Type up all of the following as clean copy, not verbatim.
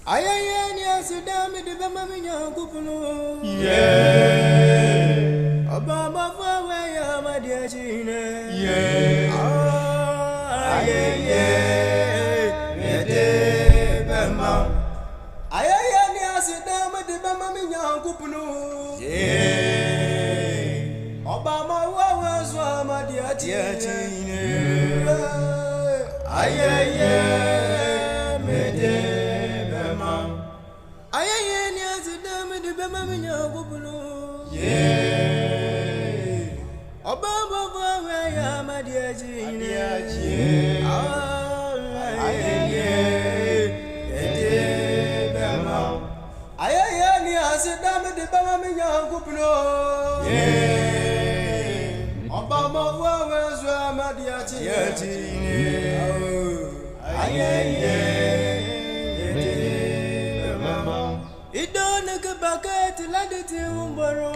Ayayani asidami de bamaminya kupunu. Yeah. Obama fawe ya madiachine. Yeah. Ayaye. Mede bema. Ayayani asidami de bamaminya kupunu. Yeah. Obama fawe ya madiachine. Ayaye. Mede bema. Ayayani asidami de bamaminya kupunu. Yeah. Obama fawe ya madiachine. Ayayani asidami de bamaminya kupunu. Yeah. Obama fawe ya madiachine. Idone ke baket laditi umbaro.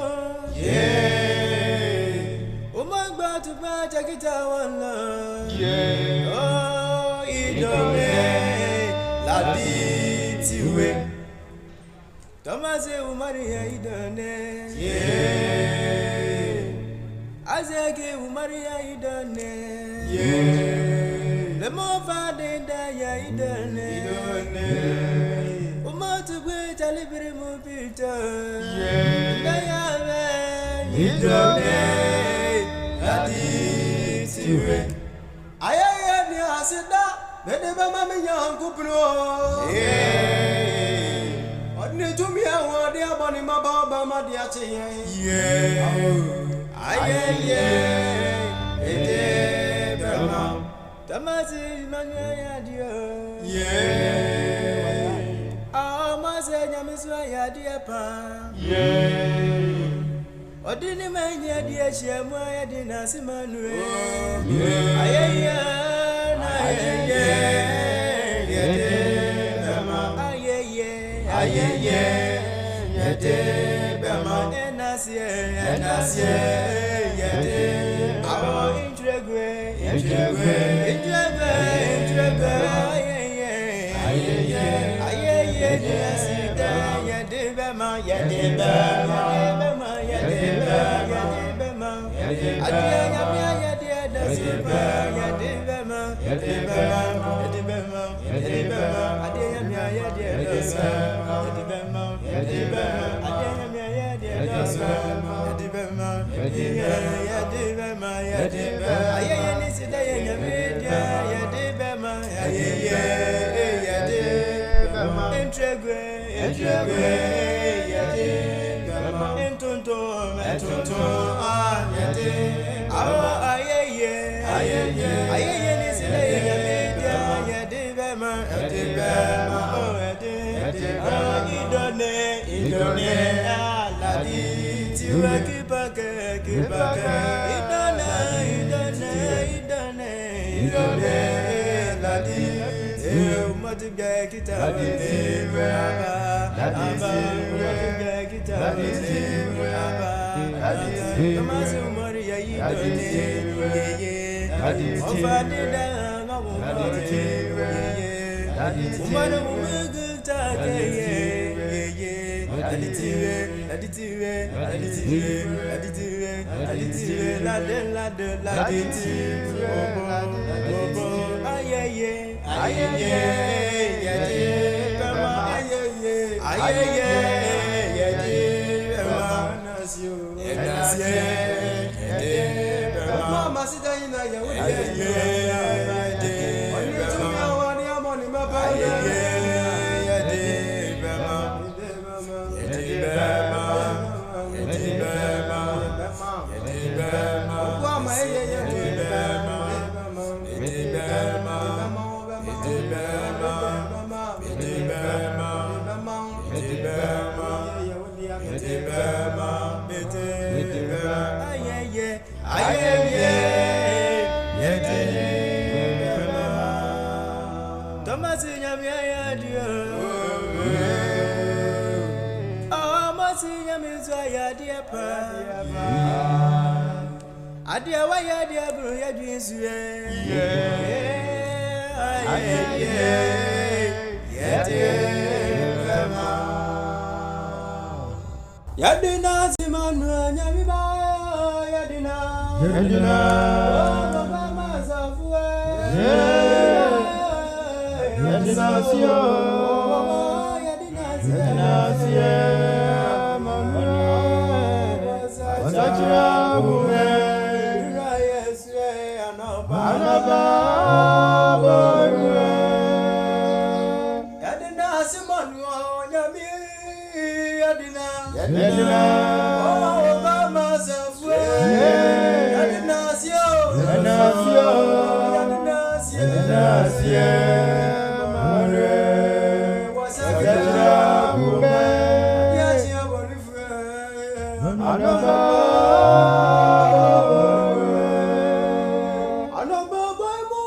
Yeah. Umagba tu ba jakita wala. Yeah. Oh, idone laditi we. Tomase umaria idone. Yeah. Azeke umaria idone. Yeah. Le mo fade da ya idone. Umatu gwe talibiri mu pita. Yeah. Da ya be Idone laditi we. Ayaya ni asida bede ba mami yankupno. Yeah. Odni tumi awo de aboni mababa madi achiye. Yeah. Ayeye Mede bema. tamasi manya ya dio. Yeah. Amase nyamiswa ya dia pa. Yeah. Odini manya dia shemu ya dina simanwe. Yeah. Ayeye na ayeye. Ayeye, yede bema, Enasye, yede, awo intregwe, intregwe, ayeye, yasida, yede bema, adiya nyamya yede dasiba, yede bema, adiya nyamya yede dasiba, yede bema, ayeye ni sida yenya media, yede bema, ayeye, intregwe, yede bema, entonto, yede, awo ayeye ni sida yenya media, yede bema, oh yede, idone, aladi, tiwa kipake, idone, ladi, umatiga kitabu, Tomasi umari ya idone, ofadida ngawumari, umari umugu take, aditiwe, bobo, ayeye, yede bema, ayeye, yede bema, enasye, yede bema, mama sita ina ya ayeye, yede bema, wani amoni mabaya, yede bema, Tomasi nyamya ya dio. Amasi nyamizwa ya dia pa. Adia wa ya dia bro ya dwinsuye. Yeah. Yadina Simanu Nyamiba Yadina Yadina Mama Safua Yadina Sio Yadina Sio Mama Sachira Bume Rayeswe Anaba Yadina Simanu Nyami Yadina Yadina Mama Safua Yadina Sio Yadina Sio Yadina Sio Mare Wasakira Bume Yasia Bonife Anaba Anaba Boymu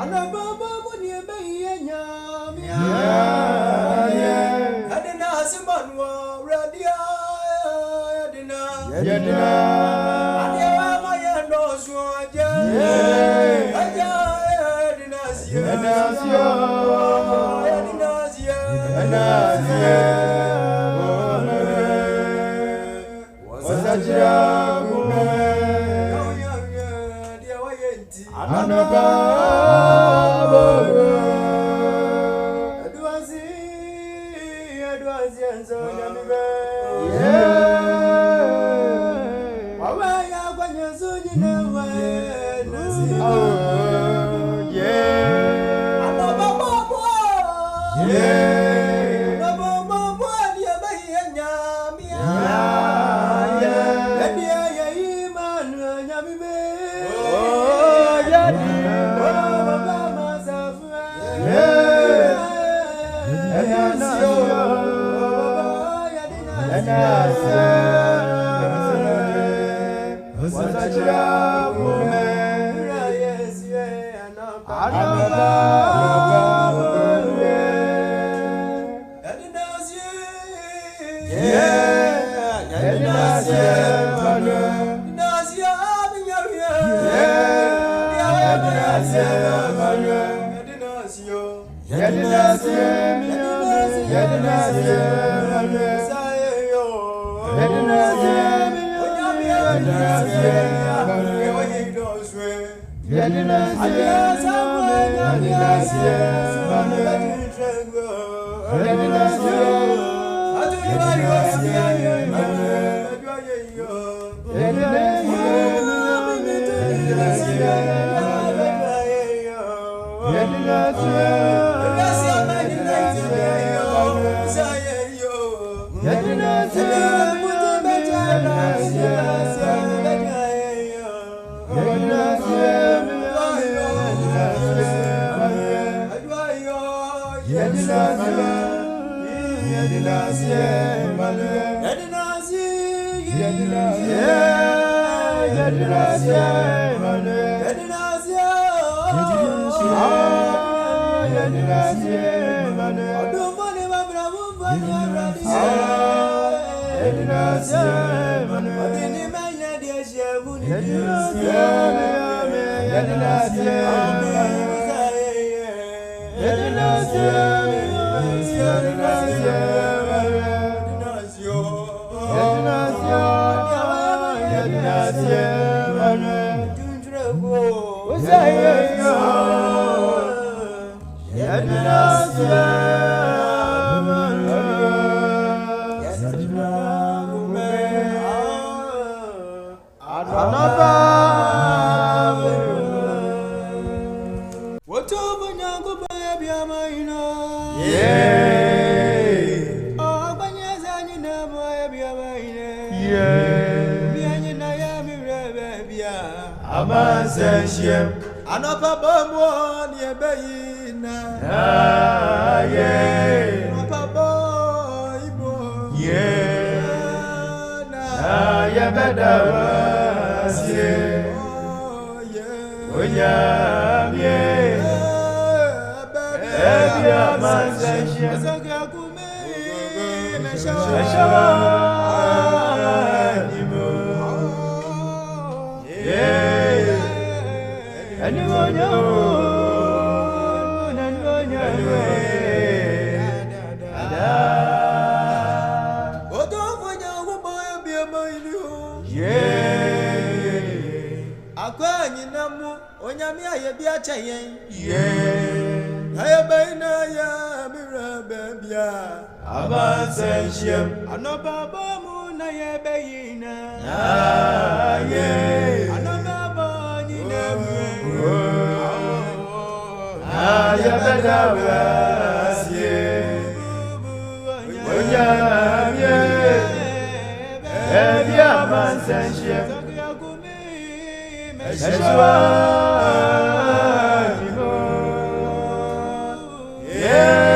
Anaba Boymu Niebe Nyami Yadina Simanwa Radia Yadina Yadina Adia Mayendo Suaja Aja Yadina Sia Yadina Sia Wasajira Bume Dia Wayenti Anaba Adwazi Enzo Nyamibe Wawaya Kwanya Sujina Nasi Anaba Bobo Anaba Bobo Dia Bayi Nyamia Dia Iman Nyamibe Mama Safua Wasachira Bume Rayeswe Anaba Yadina Sio Yadina Sio Yadina Sio Binyaria Yadina Sio Yadina Sio Yadina Sio Yadina Sio Sayo Yadina Sio Yadina Sio Yadina Sio Yadina Sio Yadina Sio Anapa Bomo Niebeyina Anapa Boymo Yabadawa Oyamye Ebya Mazashia Zagakume Meshawa Wanyamia ye bia chayen. Yeah. Aya baina ya mira bebia. Abasenshiem. Anobaba mu na ye beina. Yeah. Anobaba ni na mwe. Ya bedawasye. Wanyamye. Ebia abasenshiem. Eshwa nimo. Yeah.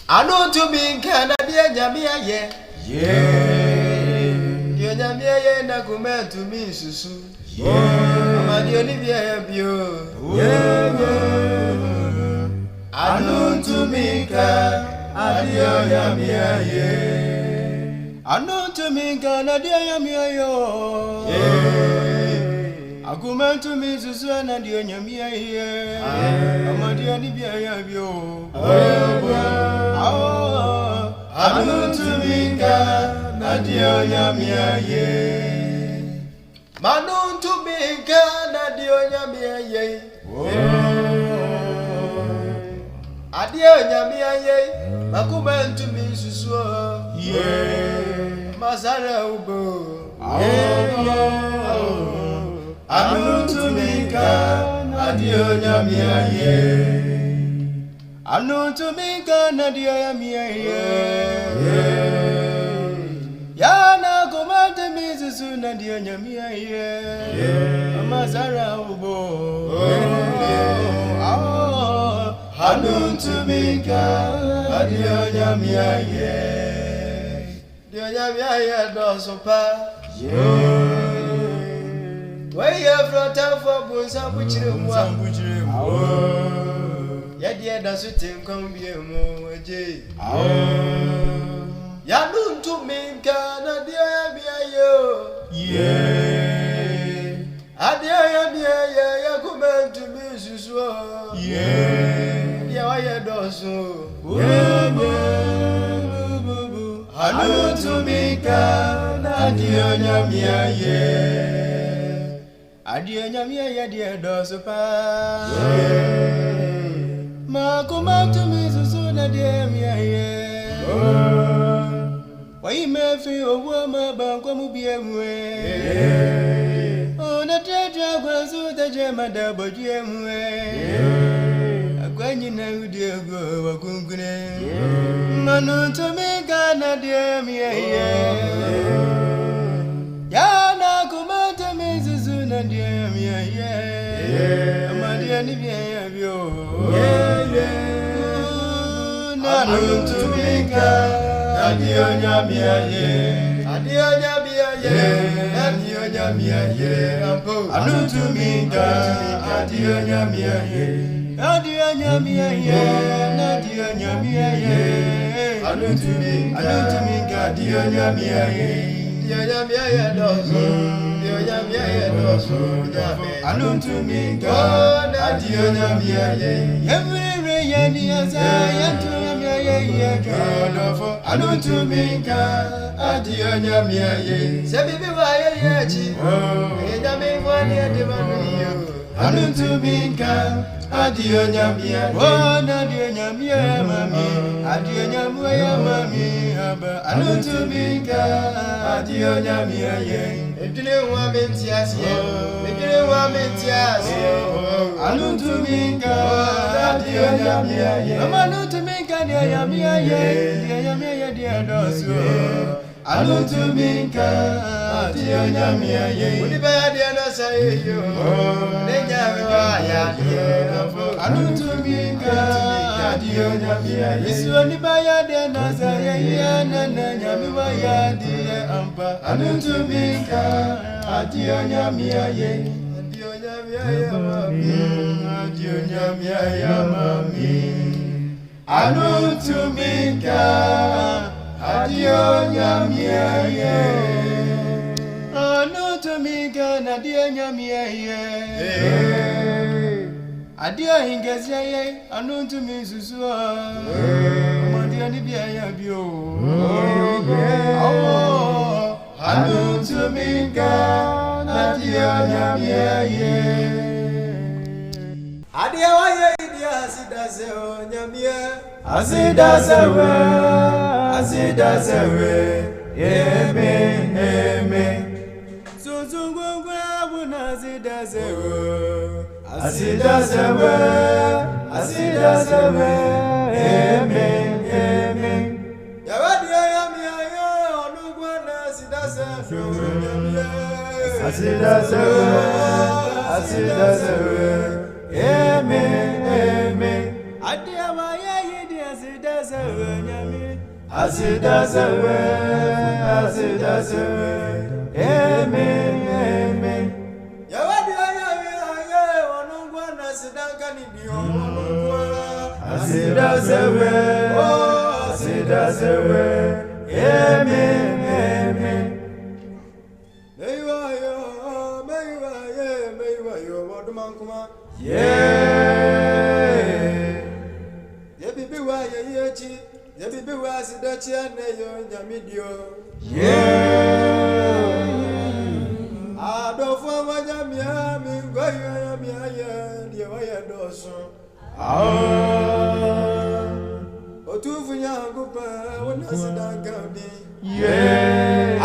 Anu to me can I be a Jamia ye? Dear Jamia ye na come to me susu. My dear Olivia Bio. Anu to me can I dear Jamia ye. Anu to me can I dear Jamia yo. Aguma to me susu and dear Jamia ye. My dear Olivia Bio. Anu to me can I dear Jamia ye. Manu to me can I dear Jamia ye. Adia Jamia ye. Aguma to me susu. Masara ubo. Anu to me can I dear Jamia ye. Anu to me can I dear Jamia ye. Yana come to me susu na dear Jamia ye. Masara ubo. Anu to me can I dear Jamia ye. Dear Jamia ye doesn't pa. Why you from town for Bunsa Buchim? Yadia doesn't think come be a more jay. Yadun to me, Canada, yo. Yeah. Adia, come to me, so. Yeah, I also. Hello to me, Canada, yeah. Adia nyamia ya dia dosupa. Ma kuma tumi susu na dia mia ye. Wai me fi owo ma ba kwa mu bie mwe. Ona tetra kwa su ta je ma da bo je mwe. Agwa nyina udi ego wa kunkune. Manu tumi ga na dia mia ye. Yana kuma tumi susu na dia mia ye. Amadia ni bia bio. Nanu tumi ga. Adio nyamia ye, adio nyamia ye, adio nyamia ye, anu tuminga, adio nyamia ye, adio nyamia ye, adio nyamia ye, anu tuminga, adio nyamia ye, adio nyamia ye dosu, adio nyamia ye dosu, anu tuminga, adio nyamia ye, every yani asa yantu. Anu tuminga adio nyamia ye sebibi wa ye chi nyame wani ademanu yo anu tuminga adio nyamia wona adio nyamia mami adio nyamua ya mami aba anu tuminga adio nyamia ye edine wa mentiasi edine wa mentiasi anu tuminga adio nyamia ye anu tuminga dia yamia ye dia yamia ye dia dosu anu tuminga adio nyamia ye uniba ya dia dosa yo nenya wa ya anu tuminga adio nyamia ye isu uniba ya dia dosa ye na nyami wa ya dia ampa anu tuminga adio nyamia ye adio nyamia ya mami adio nyamia ya mami anu tuminga adio nyamia ye anu tuminga na dia nyamia ye adio hingezia ye anu tumisusu amandia ni bia ya bio anu tuminga na dia nyamia ye adia wa ye asida sewe nyamia asida sewe eme suzungungwa buna asida sewe eme yawadi yamia yo onugwa na asida sewe nyamia asida sewe eme adia wa ye di asida sewe nyami asida sewe eme ya wa di ya onungwa na sidanga ni bi onungwa asida sewe eme meiwa yo wadumankuma Yebibi wa yechi, yebibi wa sidachi aneyo nyamidio. Adofo wa nyamia mingoyo nyamia ye diwa ye doso. Otufu nyangupa wana sidangani.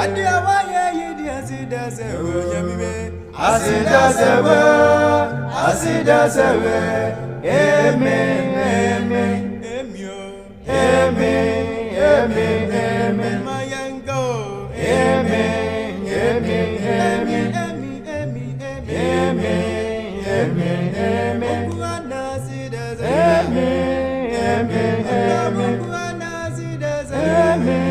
Adia wa ye di asida sewe nyamibe. Asida sewe eme mayango eme bwana sida eme bwana sida eme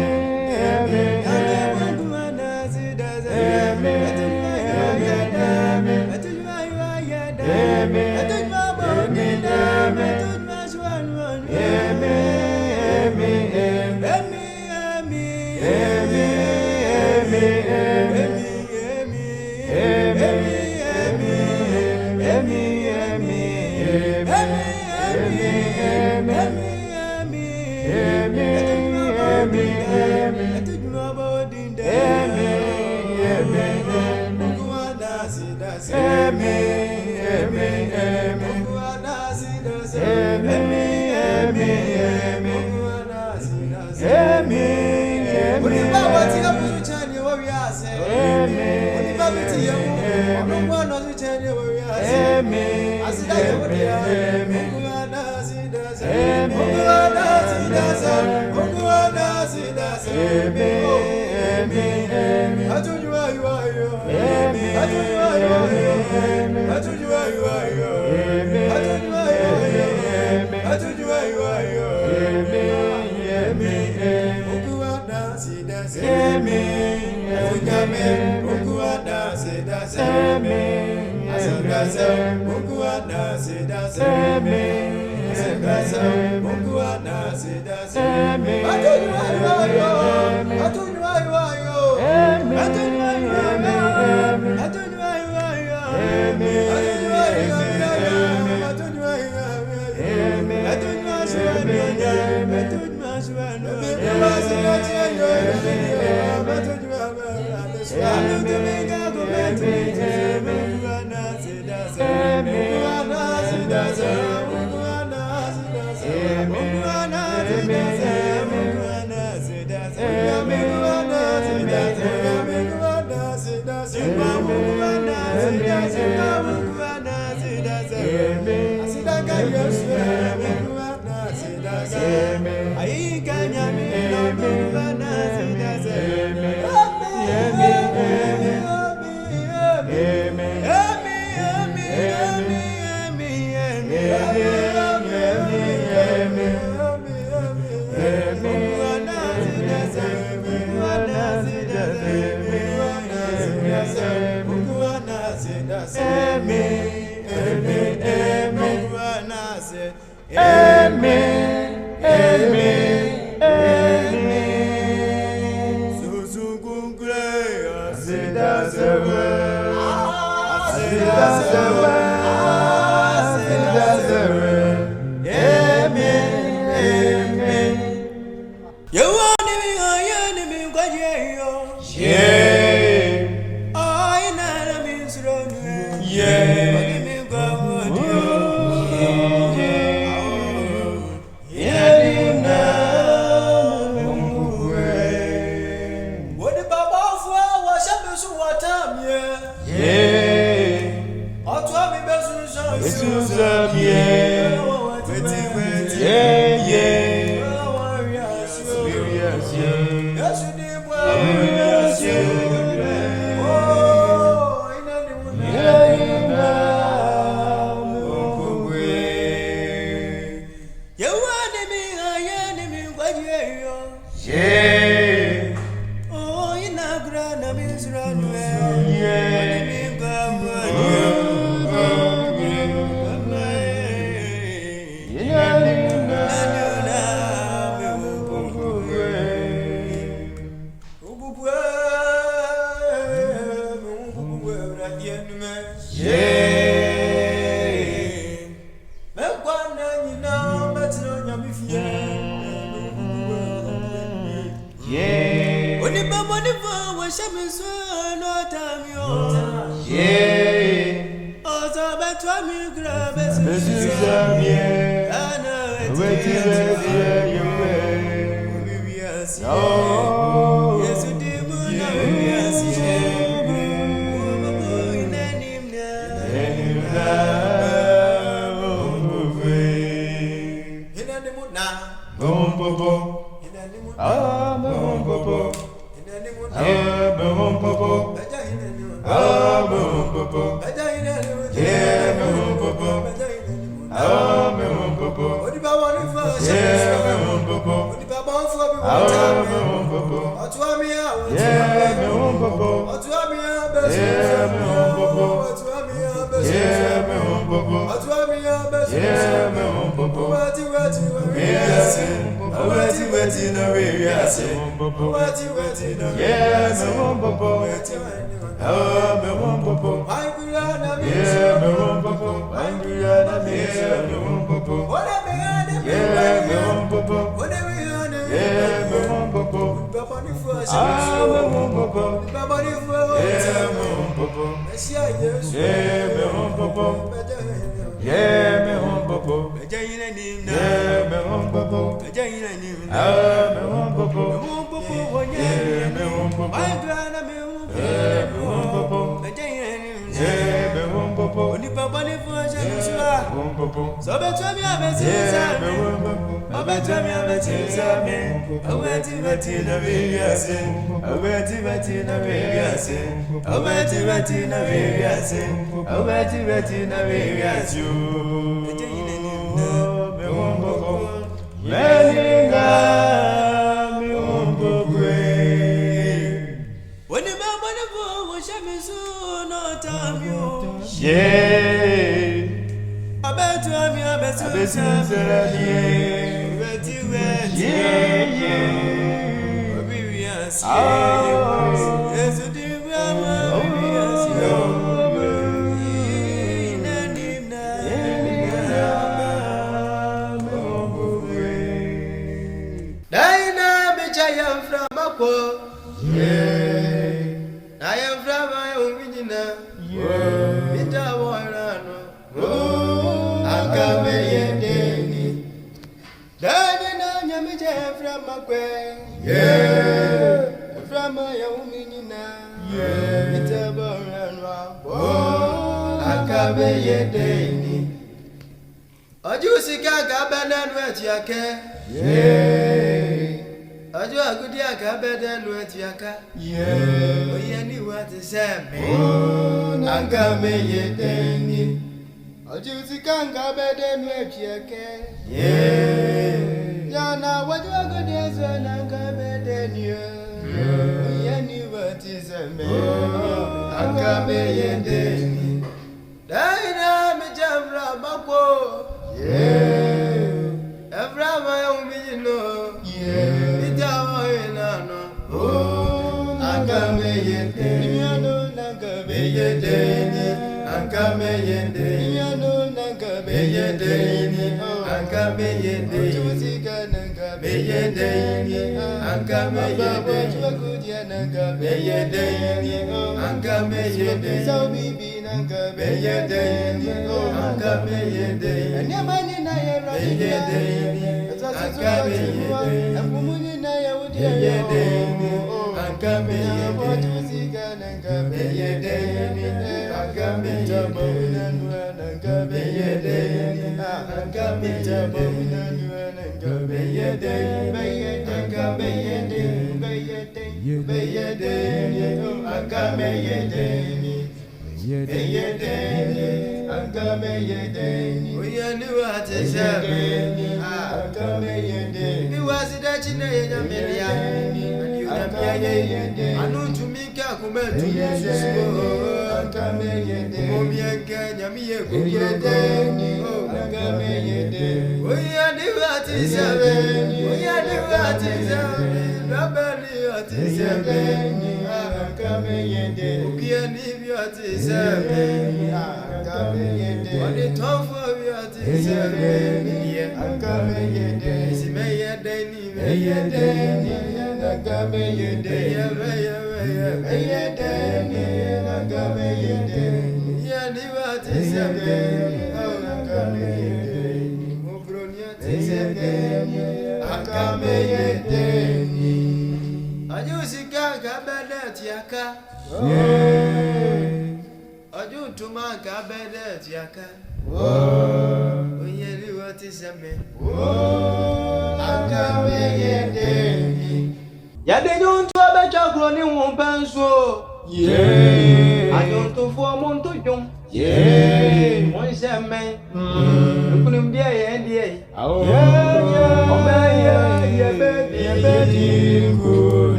bwana sida eme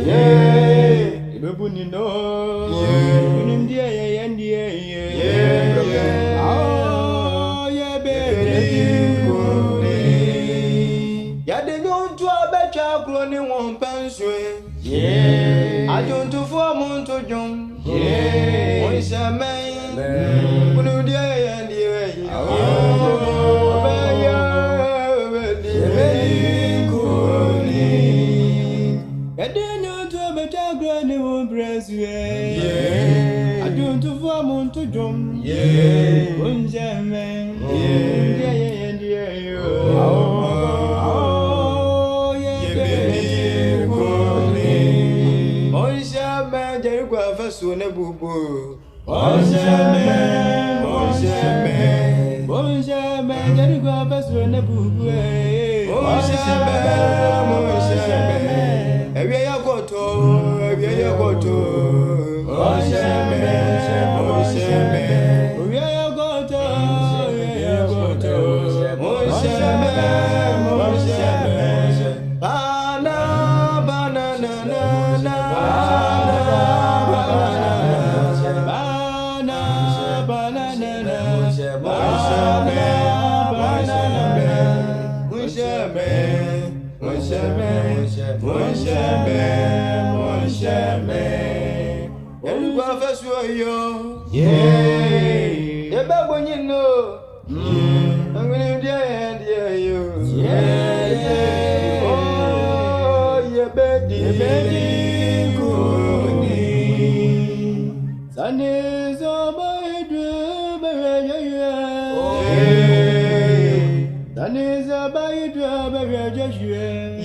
Yeah. Bebuni no. Yeah. India India. Yeah. Oh yeah baby. Ya de nyonto abecha kroni won penswe. Yeah. Ajonto fo monto jon. Yeah. Won shamen. Kunu dia India. Yeah. I don't to form on to jump. Yeah. Unjamin. Yeah. Oh, yeah, baby. Unjamin, Jerigua Faso Nebubu. Unjamin. Jerigua Faso Nebubu. Unjamin. Every year go to. Yeah, you back when you know. I'm gonna die. Yeah. Oh, yeah, baby. Sundays are by dream. Sundays are by dream.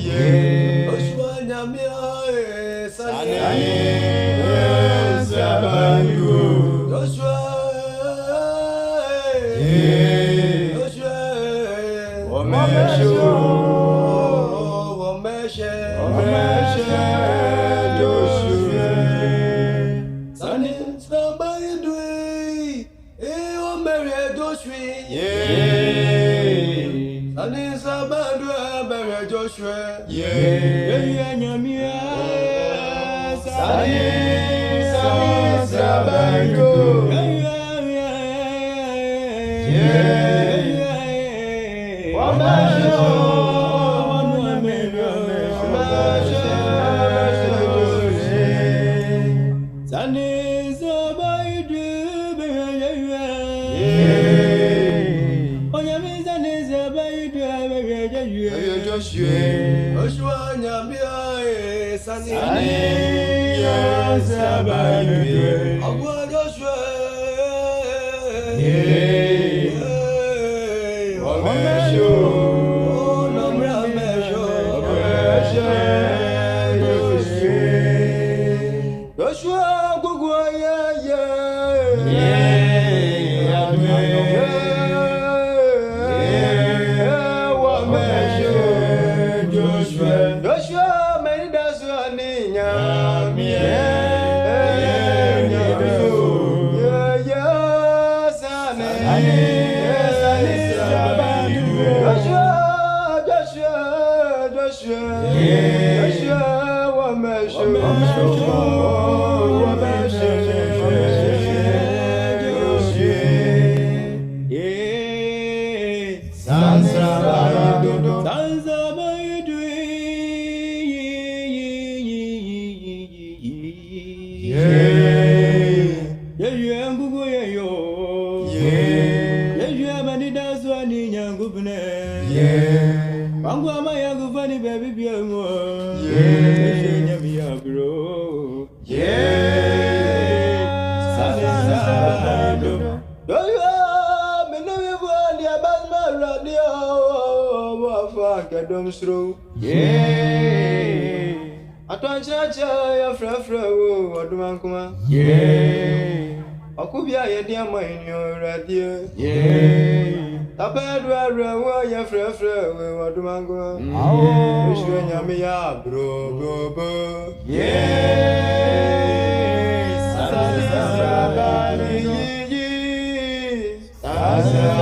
Yeah. Akubia ye dia mine yo radio. Yeah. Tabedwa rewo ye frefre we wadumango. Awo. Eshu nyame ya bro. Yeah. Sabani yi. Sabani.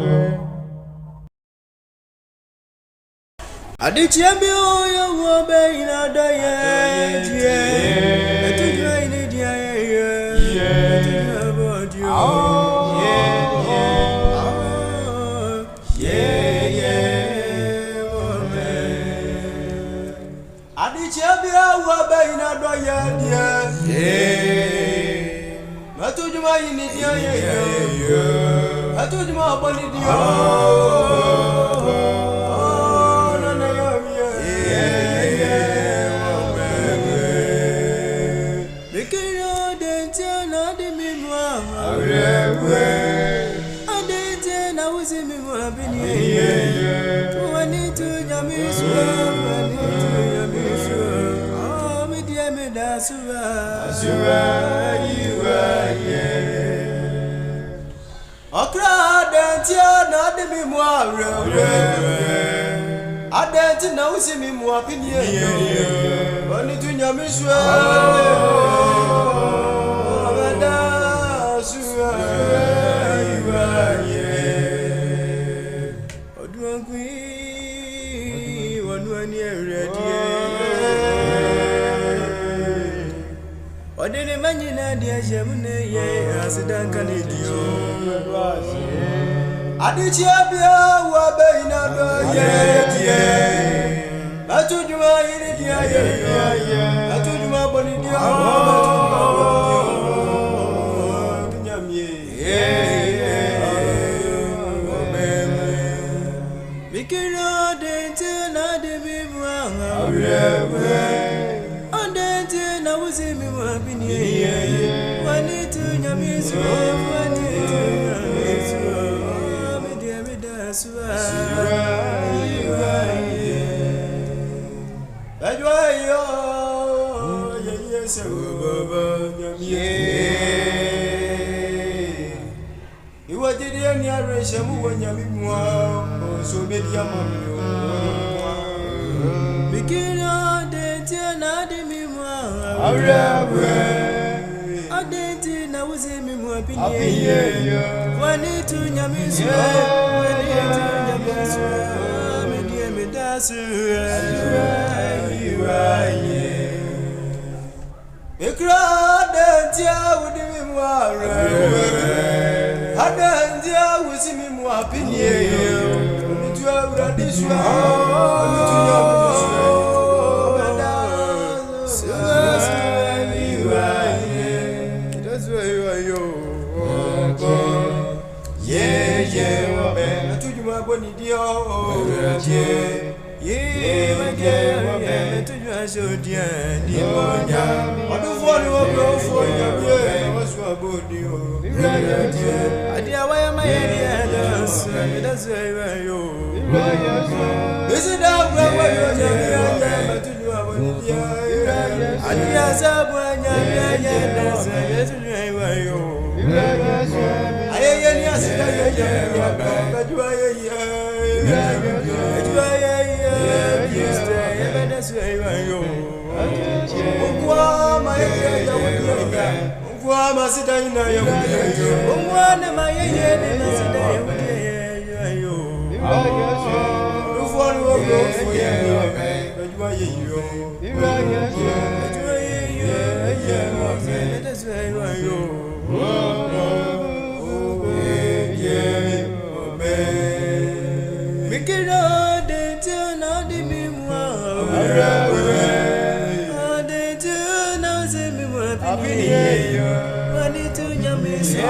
Yeah. champion, you will be in a diet. Yeah, to join it, yeah, about you. Champion, will be in a diet. Yeah, I told you my in it, yeah. I told you my body, I didn't know see me more opinion. Only to Yamisha. What did the man in Adia Gemini? Yes, I don't can it. I did Chabia, Wabina, yeah. I told you I in it, yeah. I told you my body, yeah. We cannot enter, not the people. And then I was in my opinion. One need to Yamis, one need to Yamis. You were the nearest when you are so many begin on the anatomy. I didn't know was in my opinion. One need to Yamis. The crowd and with him more. I don't deal with him more opinion. To have this that's where you are. Yeah, I told you my body, dear. Yeah, my dear, I told you I showed you. I don't follow up for you. What's your body? I dear, why am I here? That's where you are. This is now where you are. I told you about it. I dear, someone, that's where you are. I I